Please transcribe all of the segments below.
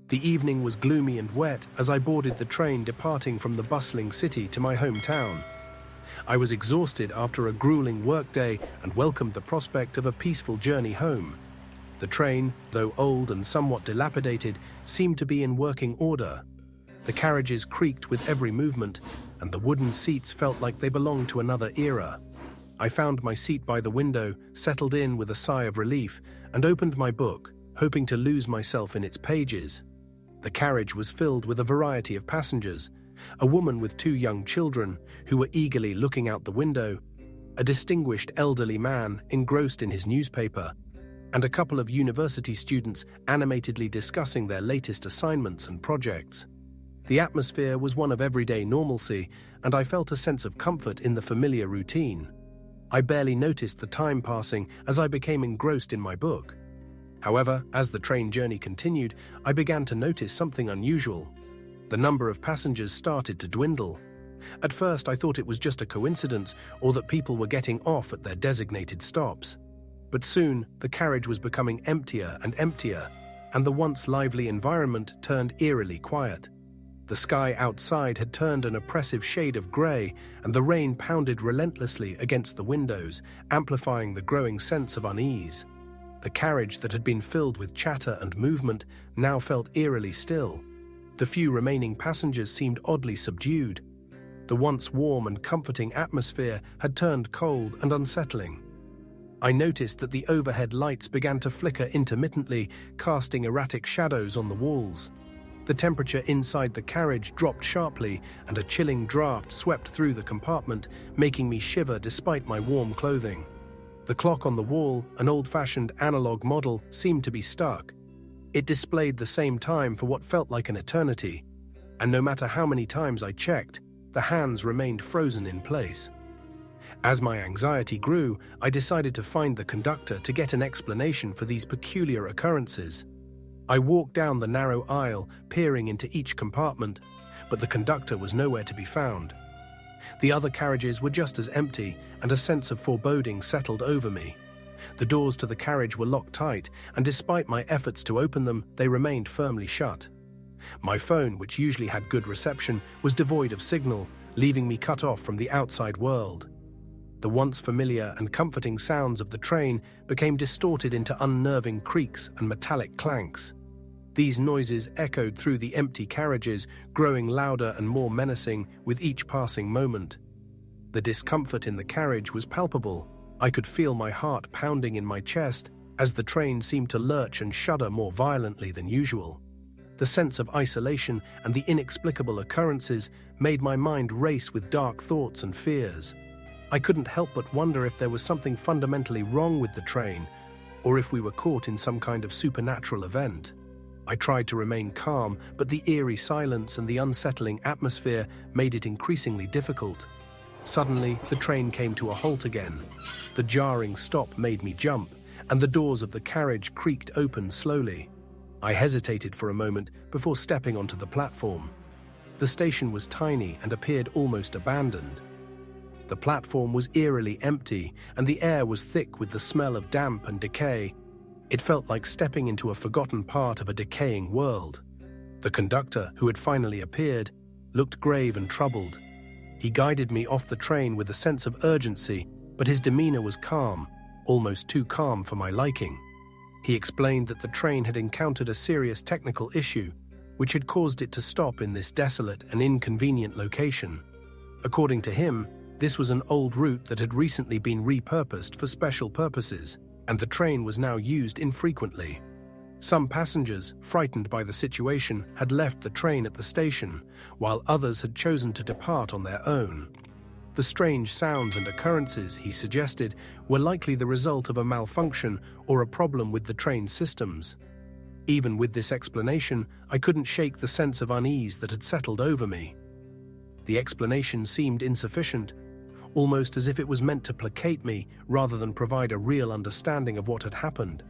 The evening was gloomy and wet as I boarded the train departing from the bustling city to my hometown. I was exhausted after a grueling workday and welcomed the prospect of a peaceful journey home. The train, though old and somewhat dilapidated, seemed to be in working order. The carriages creaked with every movement, and the wooden seats felt like they belonged to another era. I found my seat by the window, settled in with a sigh of relief, and opened my book, hoping to lose myself in its pages. The carriage was filled with a variety of passengers, a woman with 2 young children who were eagerly looking out the window, a distinguished elderly man engrossed in his newspaper, and a couple of university students animatedly discussing their latest assignments and projects. The atmosphere was one of everyday normalcy, and I felt a sense of comfort in the familiar routine. I barely noticed the time passing as I became engrossed in my book. However, as the train journey continued, I began to notice something unusual. The number of passengers started to dwindle. At first, I thought it was just a coincidence or that people were getting off at their designated stops. But soon, the carriage was becoming emptier and emptier, and the once lively environment turned eerily quiet. The sky outside had turned an oppressive shade of grey, and the rain pounded relentlessly against the windows, amplifying the growing sense of unease. The carriage that had been filled with chatter and movement now felt eerily still. The few remaining passengers seemed oddly subdued. The once warm and comforting atmosphere had turned cold and unsettling. I noticed that the overhead lights began to flicker intermittently, casting erratic shadows on the walls. The temperature inside the carriage dropped sharply, and a chilling draft swept through the compartment, making me shiver despite my warm clothing. The clock on the wall, an old-fashioned analog model, seemed to be stuck. It displayed the same time for what felt like an eternity, and no matter how many times I checked, the hands remained frozen in place. As my anxiety grew, I decided to find the conductor to get an explanation for these peculiar occurrences. I walked down the narrow aisle, peering into each compartment, but the conductor was nowhere to be found. The other carriages were just as empty, and a sense of foreboding settled over me. The doors to the carriage were locked tight, and despite my efforts to open them, they remained firmly shut. My phone, which usually had good reception, was devoid of signal, leaving me cut off from the outside world. The once familiar and comforting sounds of the train became distorted into unnerving creaks and metallic clanks. These noises echoed through the empty carriages, growing louder and more menacing with each passing moment. The discomfort in the carriage was palpable. I could feel my heart pounding in my chest as the train seemed to lurch and shudder more violently than usual. The sense of isolation and the inexplicable occurrences made my mind race with dark thoughts and fears. I couldn't help but wonder if there was something fundamentally wrong with the train, or if we were caught in some kind of supernatural event. I tried to remain calm, but the eerie silence and the unsettling atmosphere made it increasingly difficult. Suddenly, the train came to a halt again. The jarring stop made me jump, and the doors of the carriage creaked open slowly. I hesitated for a moment before stepping onto the platform. The station was tiny and appeared almost abandoned. The platform was eerily empty, and the air was thick with the smell of damp and decay. It felt like stepping into a forgotten part of a decaying world. The conductor, who had finally appeared, looked grave and troubled. He guided me off the train with a sense of urgency, but his demeanor was calm, almost too calm for my liking. He explained that the train had encountered a serious technical issue, which had caused it to stop in this desolate and inconvenient location. According to him, this was an old route that had recently been repurposed for special purposes, and the train was now used infrequently. Some passengers, frightened by the situation, had left the train at the station, while others had chosen to depart on their own. The strange sounds and occurrences, he suggested, were likely the result of a malfunction or a problem with the train systems. Even with this explanation, I couldn't shake the sense of unease that had settled over me. The explanation seemed insufficient, almost as if it was meant to placate me rather than provide a real understanding of what had happened.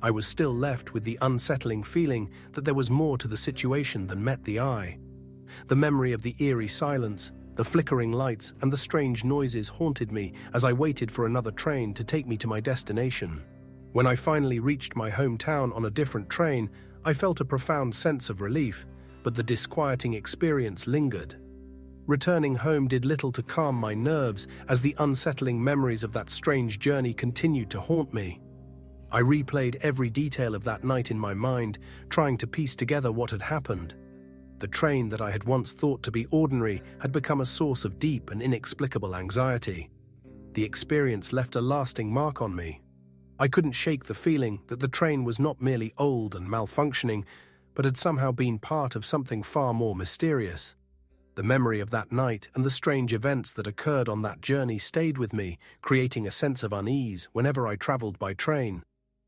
I was still left with the unsettling feeling that there was more to the situation than met the eye. The memory of the eerie silence, the flickering lights, and the strange noises haunted me as I waited for another train to take me to my destination. When I finally reached my hometown on a different train, I felt a profound sense of relief, but the disquieting experience lingered. Returning home did little to calm my nerves as the unsettling memories of that strange journey continued to haunt me. I replayed every detail of that night in my mind, trying to piece together what had happened. The train that I had once thought to be ordinary had become a source of deep and inexplicable anxiety. The experience left a lasting mark on me. I couldn't shake the feeling that the train was not merely old and malfunctioning, but had somehow been part of something far more mysterious. The memory of that night and the strange events that occurred on that journey stayed with me, creating a sense of unease whenever I traveled by train.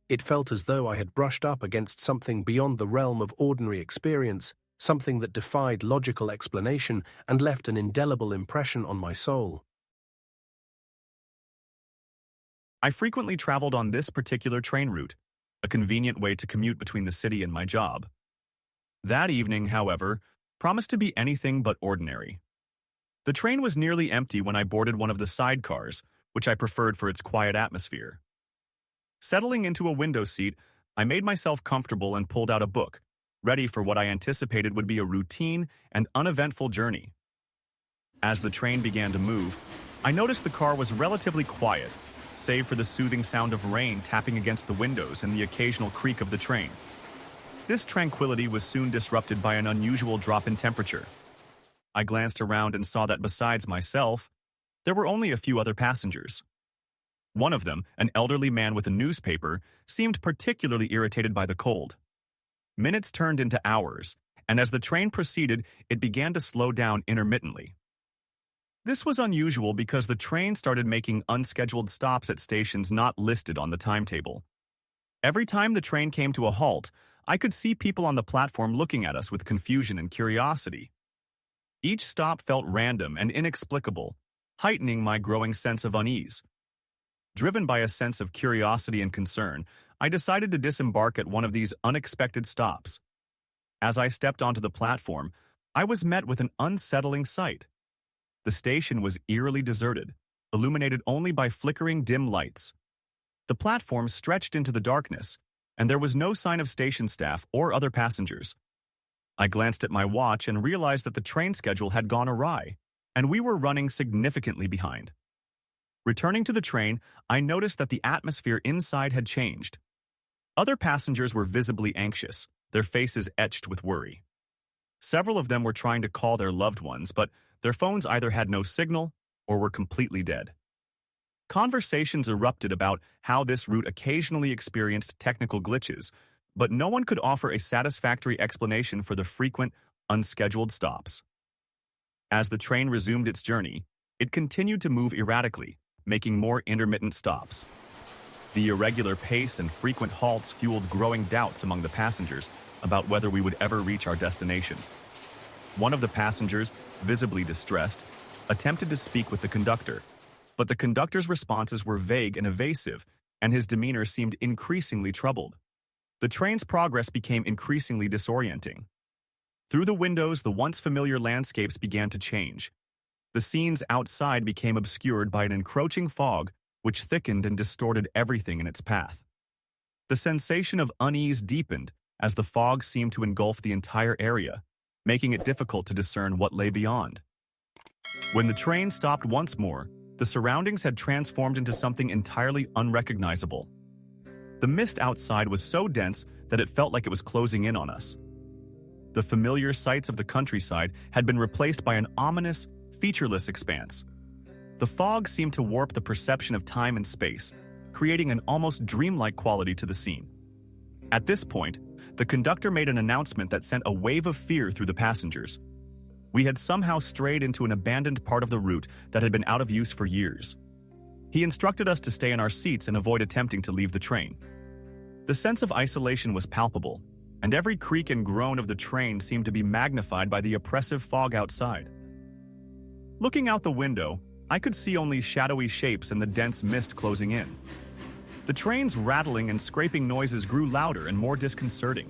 It felt as though I had brushed up against something beyond the realm of ordinary experience, something that defied logical explanation and left an indelible impression on my soul. I frequently traveled on this particular train route, a convenient way to commute between the city and my job. That evening, however, promised to be anything but ordinary. The train was nearly empty when I boarded one of the sidecars, which I preferred for its quiet atmosphere. Settling into a window seat, I made myself comfortable and pulled out a book, ready for what I anticipated would be a routine and uneventful journey. As the train began to move, I noticed the car was relatively quiet, save for the soothing sound of rain tapping against the windows and the occasional creak of the train. This tranquility was soon disrupted by an unusual drop in temperature. I glanced around and saw that besides myself, there were only a few other passengers. One of them, an elderly man with a newspaper, seemed particularly irritated by the cold. Minutes turned into hours, and as the train proceeded, it began to slow down intermittently. This was unusual because the train started making unscheduled stops at stations not listed on the timetable. Every time the train came to a halt, I could see people on the platform looking at us with confusion and curiosity. Each stop felt random and inexplicable, heightening my growing sense of unease. Driven by a sense of curiosity and concern, I decided to disembark at one of these unexpected stops. As I stepped onto the platform, I was met with an unsettling sight. The station was eerily deserted, illuminated only by flickering dim lights. The platform stretched into the darkness, and there was no sign of station staff or other passengers. I glanced at my watch and realized that the train schedule had gone awry, and we were running significantly behind. Returning to the train, I noticed that the atmosphere inside had changed. Other passengers were visibly anxious, their faces etched with worry. Several of them were trying to call their loved ones, but their phones either had no signal or were completely dead. Conversations erupted about how this route occasionally experienced technical glitches, but no one could offer a satisfactory explanation for the frequent, unscheduled stops. As the train resumed its journey, it continued to move erratically, making more intermittent stops. The irregular pace and frequent halts fueled growing doubts among the passengers about whether we would ever reach our destination. One of the passengers, visibly distressed, attempted to speak with the conductor, but the conductor's responses were vague and evasive, and his demeanor seemed increasingly troubled. The train's progress became increasingly disorienting. Through the windows, the once familiar landscapes began to change. The scenes outside became obscured by an encroaching fog, which thickened and distorted everything in its path. The sensation of unease deepened as the fog seemed to engulf the entire area, making it difficult to discern what lay beyond. When the train stopped once more, the surroundings had transformed into something entirely unrecognizable. The mist outside was so dense that it felt like it was closing in on us. The familiar sights of the countryside had been replaced by an ominous, featureless expanse. The fog seemed to warp the perception of time and space, creating an almost dreamlike quality to the scene. At this point, the conductor made an announcement that sent a wave of fear through the passengers. We had somehow strayed into an abandoned part of the route that had been out of use for years. He instructed us to stay in our seats and avoid attempting to leave the train. The sense of isolation was palpable, and every creak and groan of the train seemed to be magnified by the oppressive fog outside. Looking out the window, I could see only shadowy shapes and the dense mist closing in. The train's rattling and scraping noises grew louder and more disconcerting.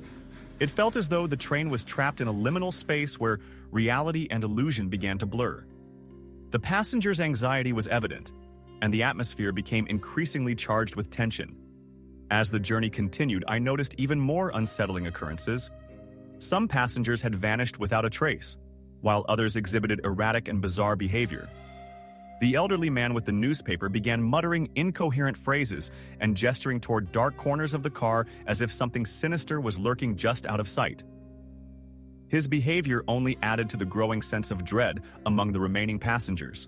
It felt as though the train was trapped in a liminal space where reality and illusion began to blur. The passengers' anxiety was evident, and the atmosphere became increasingly charged with tension. As the journey continued, I noticed even more unsettling occurrences. Some passengers had vanished without a trace, while others exhibited erratic and bizarre behavior. The elderly man with the newspaper began muttering incoherent phrases and gesturing toward dark corners of the car as if something sinister was lurking just out of sight. His behavior only added to the growing sense of dread among the remaining passengers.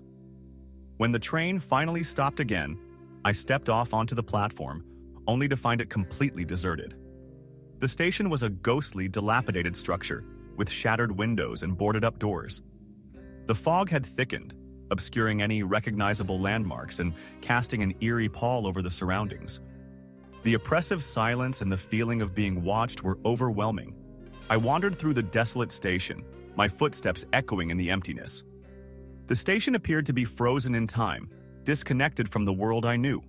When the train finally stopped again, I stepped off onto the platform, only to find it completely deserted. The station was a ghostly, dilapidated structure, with shattered windows and boarded-up doors. The fog had thickened, obscuring any recognizable landmarks and casting an eerie pall over the surroundings. The oppressive silence and the feeling of being watched were overwhelming. I wandered through the desolate station, my footsteps echoing in the emptiness. The station appeared to be frozen in time, disconnected from the world I knew.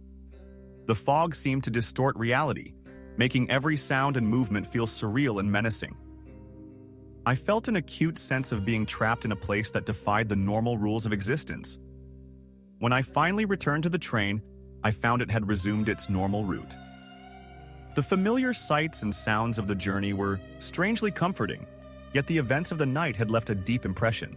The fog seemed to distort reality, making every sound and movement feel surreal and menacing. I felt an acute sense of being trapped in a place that defied the normal rules of existence. When I finally returned to the train, I found it had resumed its normal route. The familiar sights and sounds of the journey were strangely comforting, yet the events of the night had left a deep impression.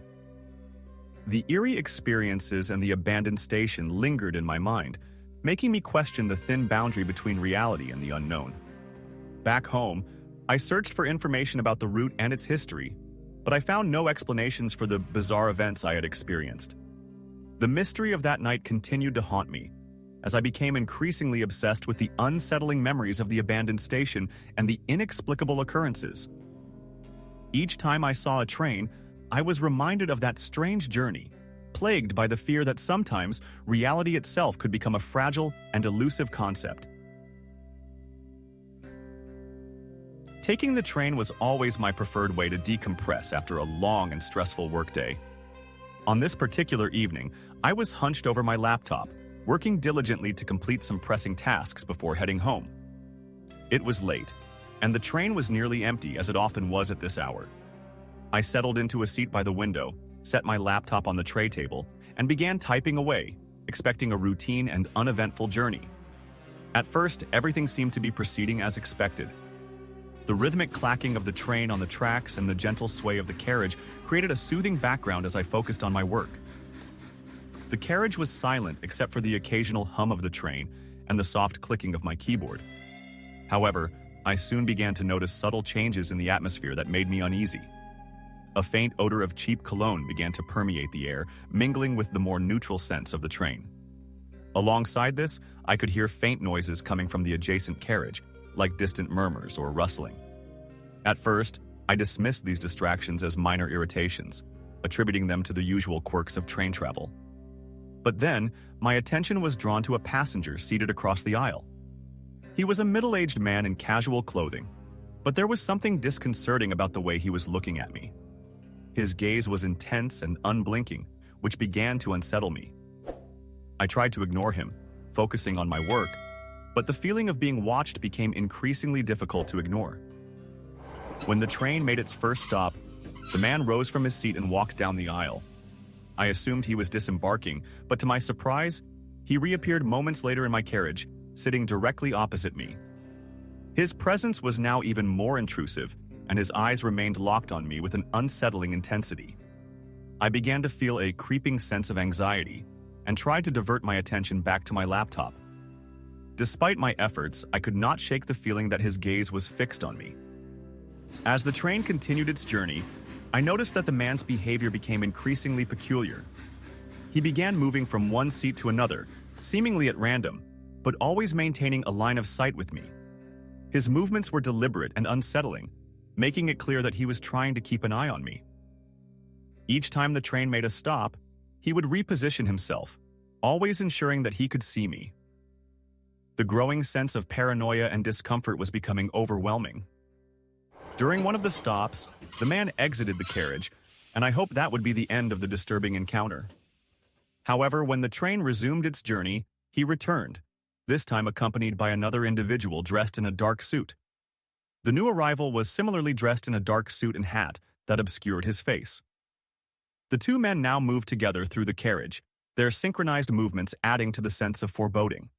The eerie experiences and the abandoned station lingered in my mind, making me question the thin boundary between reality and the unknown. Back home, I searched for information about the route and its history, but I found no explanations for the bizarre events I had experienced. The mystery of that night continued to haunt me, as I became increasingly obsessed with the unsettling memories of the abandoned station and the inexplicable occurrences. Each time I saw a train, I was reminded of that strange journey, plagued by the fear that sometimes reality itself could become a fragile and elusive concept. Taking the train was always my preferred way to decompress after a long and stressful workday. On this particular evening, I was hunched over my laptop, working diligently to complete some pressing tasks before heading home. It was late, and the train was nearly empty, as it often was at this hour. I settled into a seat by the window, set my laptop on the tray table, and began typing away, expecting a routine and uneventful journey. At first, everything seemed to be proceeding as expected. The rhythmic clacking of the train on the tracks and the gentle sway of the carriage created a soothing background as I focused on my work. The carriage was silent except for the occasional hum of the train and the soft clicking of my keyboard. However, I soon began to notice subtle changes in the atmosphere that made me uneasy. A faint odor of cheap cologne began to permeate the air, mingling with the more neutral scents of the train. Alongside this, I could hear faint noises coming from the adjacent carriage, like distant murmurs or rustling. At first, I dismissed these distractions as minor irritations, attributing them to the usual quirks of train travel. But then, my attention was drawn to a passenger seated across the aisle. He was a middle-aged man in casual clothing, but there was something disconcerting about the way he was looking at me. His gaze was intense and unblinking, which began to unsettle me. I tried to ignore him, focusing on my work, but the feeling of being watched became increasingly difficult to ignore. When the train made its first stop, the man rose from his seat and walked down the aisle. I assumed he was disembarking, but to my surprise, he reappeared moments later in my carriage, sitting directly opposite me. His presence was now even more intrusive, and his eyes remained locked on me with an unsettling intensity. I began to feel a creeping sense of anxiety and tried to divert my attention back to my laptop. Despite my efforts, I could not shake the feeling that his gaze was fixed on me. As the train continued its journey, I noticed that the man's behavior became increasingly peculiar. He began moving from one seat to another, seemingly at random, but always maintaining a line of sight with me. His movements were deliberate and unsettling, making it clear that he was trying to keep an eye on me. Each time the train made a stop, he would reposition himself, always ensuring that he could see me. The growing sense of paranoia and discomfort was becoming overwhelming. During one of the stops, the man exited the carriage, and I hoped that would be the end of the disturbing encounter. However, when the train resumed its journey, he returned, this time accompanied by another individual dressed in a dark suit. The new arrival was similarly dressed in a dark suit and hat that obscured his face. The two men now moved together through the carriage, their synchronized movements adding to the sense of foreboding.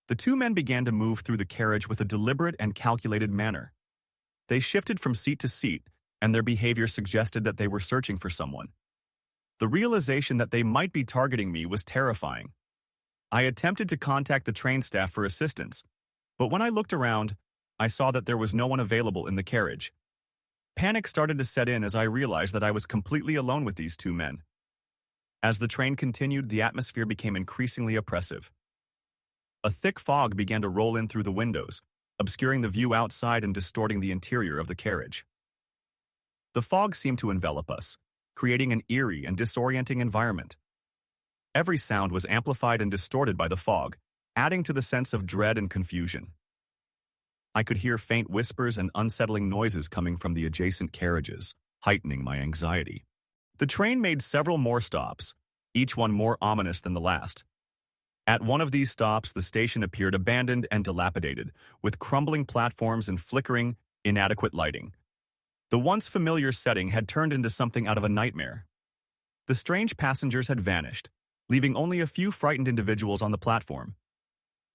The two men began to move through the carriage with a deliberate and calculated manner. They shifted from seat to seat, and their behavior suggested that they were searching for someone. The realization that they might be targeting me was terrifying. I attempted to contact the train staff for assistance, but when I looked around, I saw that there was no one available in the carriage. Panic started to set in as I realized that I was completely alone with these two men. As the train continued, the atmosphere became increasingly oppressive. A thick fog began to roll in through the windows, obscuring the view outside and distorting the interior of the carriage. The fog seemed to envelop us, creating an eerie and disorienting environment. Every sound was amplified and distorted by the fog, adding to the sense of dread and confusion. I could hear faint whispers and unsettling noises coming from the adjacent carriages, heightening my anxiety. The train made several more stops, each one more ominous than the last. At one of these stops, the station appeared abandoned and dilapidated, with crumbling platforms and flickering, inadequate lighting. The once familiar setting had turned into something out of a nightmare. The strange passengers had vanished, leaving only a few frightened individuals on the platform.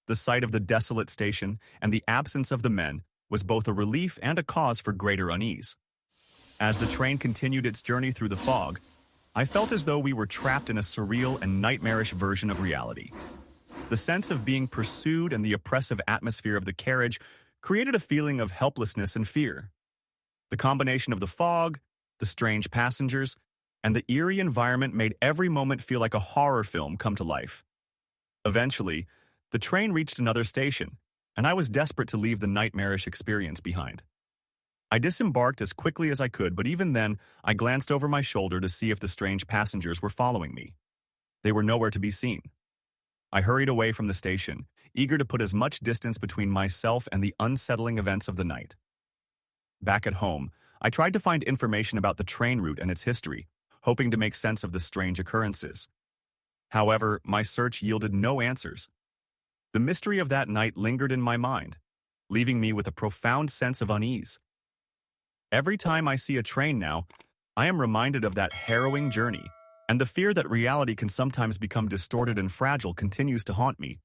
The sight of the desolate station and the absence of the men was both a relief and a cause for greater unease. As the train continued its journey through the fog, I felt as though we were trapped in a surreal and nightmarish version of reality. The sense of being pursued and the oppressive atmosphere of the carriage created a feeling of helplessness and fear. The combination of the fog, the strange passengers, and the eerie environment made every moment feel like a horror film come to life. Eventually, the train reached another station, and I was desperate to leave the nightmarish experience behind. I disembarked as quickly as I could, but even then, I glanced over my shoulder to see if the strange passengers were following me. They were nowhere to be seen. I hurried away from the station, eager to put as much distance between myself and the unsettling events of the night. Back at home, I tried to find information about the train route and its history, hoping to make sense of the strange occurrences. However, my search yielded no answers. The mystery of that night lingered in my mind, leaving me with a profound sense of unease. Every time I see a train now, I am reminded of that harrowing journey, and the fear that reality can sometimes become distorted and fragile continues to haunt me.